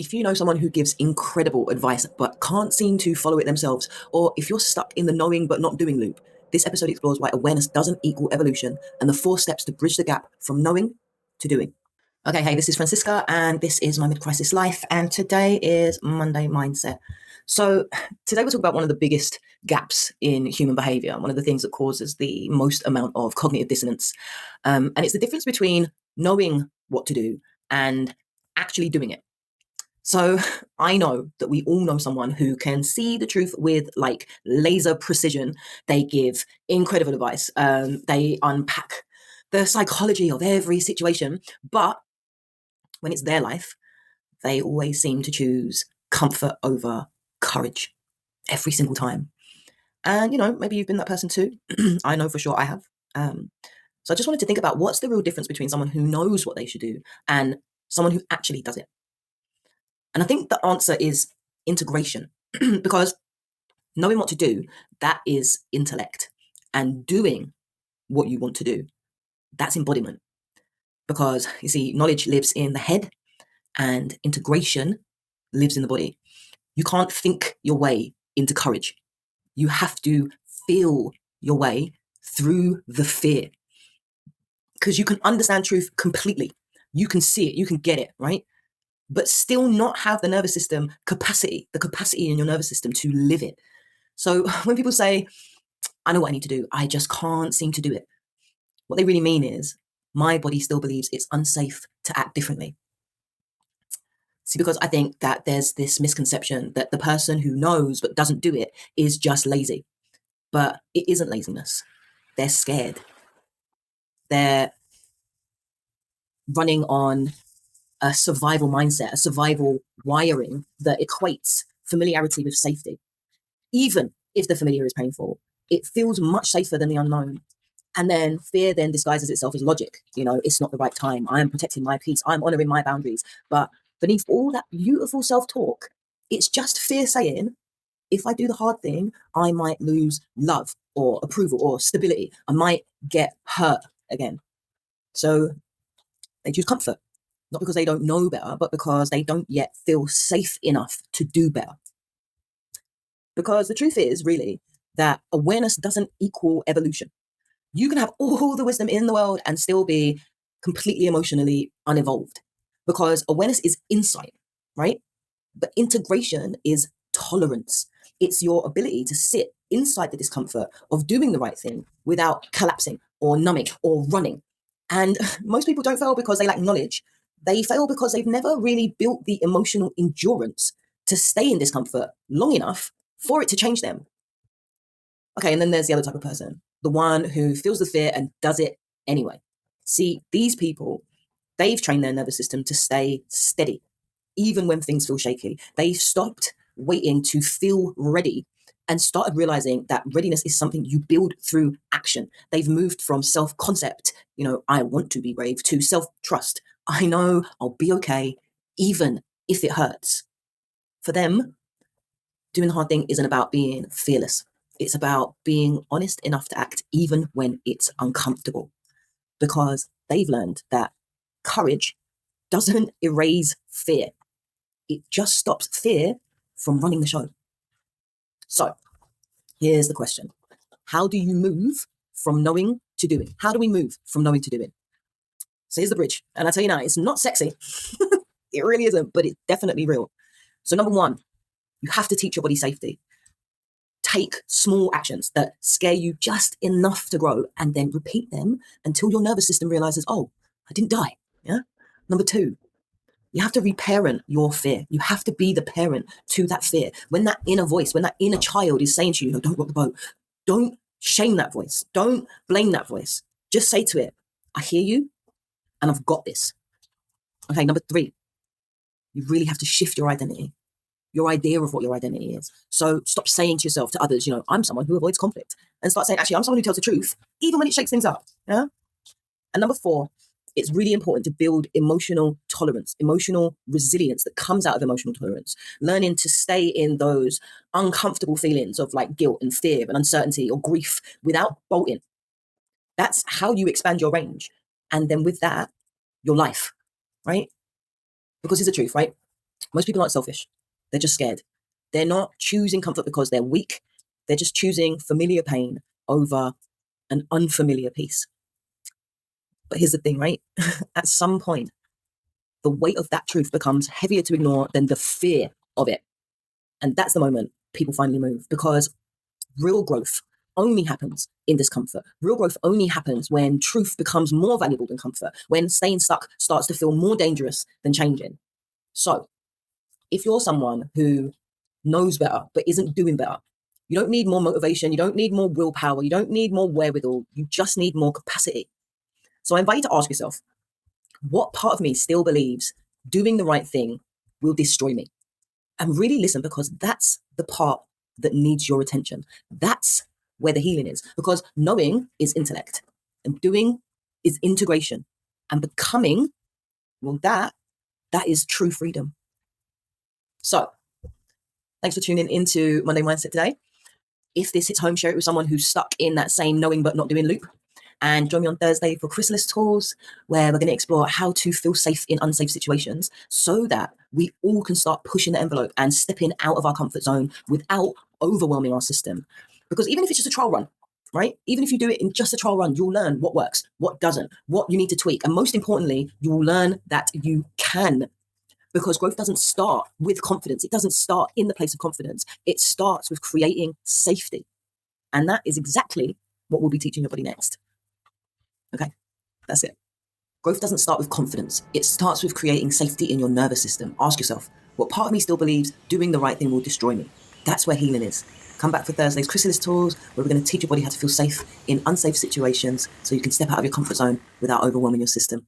If you know someone who gives incredible advice but can't seem to follow it themselves, or if you're stuck in the knowing but not doing loop, this episode explores why awareness doesn't equal evolution and the 4 steps to bridge the gap from knowing to doing. Okay, hey, this is Francisca and this is my mid-crisis life, and today is Monday Mindset. So today we'll talk about one of the biggest gaps in human behavior, one of the things that causes the most amount of cognitive dissonance. And it's the difference between knowing what to do and actually doing it. So I know that we all know someone who can see the truth with like laser precision. They give incredible advice. They unpack the psychology of every situation, but when it's their life, they always seem to choose comfort over courage every single time. And, maybe you've been that person too. I know for sure I have. So I just wanted to think about what's the real difference between someone who knows what they should do and someone who actually does it. And I think the answer is integration, because knowing what to do, that is intellect. And doing what you want to do, that's embodiment. Because you see, knowledge lives in the head and integration lives in the body. You can't think your way into courage. You have to feel your way through the fear. Because you can understand truth completely. You can see it, you can get it, right? But still not have the nervous system capacity, the capacity in your nervous system to live it. So when people say, I know what I need to do, I just can't seem to do it, what they really mean is, my body still believes it's unsafe to act differently. See, because I think that there's this misconception that the person who knows but doesn't do it is just lazy. But it isn't laziness. They're scared. They're running on a survival mindset, a survival wiring that equates familiarity with safety. Even if the familiar is painful, it feels much safer than the unknown. And then fear then disguises itself as logic. It's not the right time. I am protecting my peace. I'm honoring my boundaries. But beneath all that beautiful self-talk, it's just fear saying, if I do the hard thing, I might lose love or approval or stability. I might get hurt again. So they choose comfort. Not because they don't know better, but because they don't yet feel safe enough to do better. Because the truth is really that awareness doesn't equal evolution. You can have all the wisdom in the world and still be completely emotionally unevolved, because awareness is insight, right? But integration is tolerance. It's your ability to sit inside the discomfort of doing the right thing without collapsing or numbing or running. And most people don't fail because they lack knowledge. They fail because they've never really built the emotional endurance to stay in discomfort long enough for it to change them. Okay, and then there's the other type of person, the one who feels the fear and does it anyway. See, these people, they've trained their nervous system to stay steady, even when things feel shaky. They've stopped waiting to feel ready and started realizing that readiness is something you build through action. They've moved from self-concept, I want to be brave, to self-trust. I know I'll be okay, even if it hurts. For them, doing the hard thing isn't about being fearless. It's about being honest enough to act even when it's uncomfortable, because they've learned that courage doesn't erase fear. It just stops fear from running the show. So here's the question. How do you move from knowing to doing? How do we move from knowing to doing? So here's the bridge. And I tell you now, it's not sexy. It really isn't, but it's definitely real. So number one, you have to teach your body safety. Take small actions that scare you just enough to grow and then repeat them until your nervous system realizes, oh, I didn't die. Yeah. Number two, you have to reparent your fear. You have to be the parent to that fear. When that inner voice, when that inner child is saying to you, no, don't rock the boat, don't shame that voice. Don't blame that voice. Just say to it, I hear you and I've got this. Okay, number three, you really have to shift your identity, your idea of what your identity is. So stop saying to yourself, to others, I'm someone who avoids conflict, and start saying, actually, I'm someone who tells the truth, even when it shakes things up. Yeah. And number four, it's really important to build emotional tolerance, emotional resilience that comes out of emotional tolerance, learning to stay in those uncomfortable feelings of like guilt and fear and uncertainty or grief without bolting. That's how you expand your range. And then with that, your life, right? Because it's the truth, right? Most people aren't selfish. They're just scared. They're not choosing comfort because they're weak. They're just choosing familiar pain over an unfamiliar peace. But here's the thing, right? At some point, the weight of that truth becomes heavier to ignore than the fear of it. And that's the moment people finally move, because real growth only happens in discomfort. Real growth only happens when truth becomes more valuable than comfort, when staying stuck starts to feel more dangerous than changing. So if you're someone who knows better but isn't doing better, you don't need more motivation, you don't need more willpower, you don't need more wherewithal, you just need more capacity. So I invite you to ask yourself, what part of me still believes doing the right thing will destroy me? And really listen, because that's the part that needs your attention. That's where the healing is, because knowing is intellect and doing is integration, and becoming, well, that is true freedom. So thanks for tuning into Monday Mindset today. If this hits home, share it with someone who's stuck in that same knowing but not doing loop. And join me on Thursday for Chrysalis Tools, where we're going to explore how to feel safe in unsafe situations so that we all can start pushing the envelope and stepping out of our comfort zone without overwhelming our system. Because even if it's just a trial run, right? Even if you do it in just a trial run, you'll learn what works, what doesn't, what you need to tweak. And most importantly, you will learn that you can. Because growth doesn't start with confidence. It doesn't start in the place of confidence. It starts with creating safety. And that is exactly what we'll be teaching your body next. Okay, that's it. Growth doesn't start with confidence. It starts with creating safety in your nervous system. Ask yourself, what part of me still believes doing the right thing will destroy me? That's where healing is. Come back for Thursday's Chrysalis Tools, where we're going to teach your body how to feel safe in unsafe situations so you can step out of your comfort zone without overwhelming your system.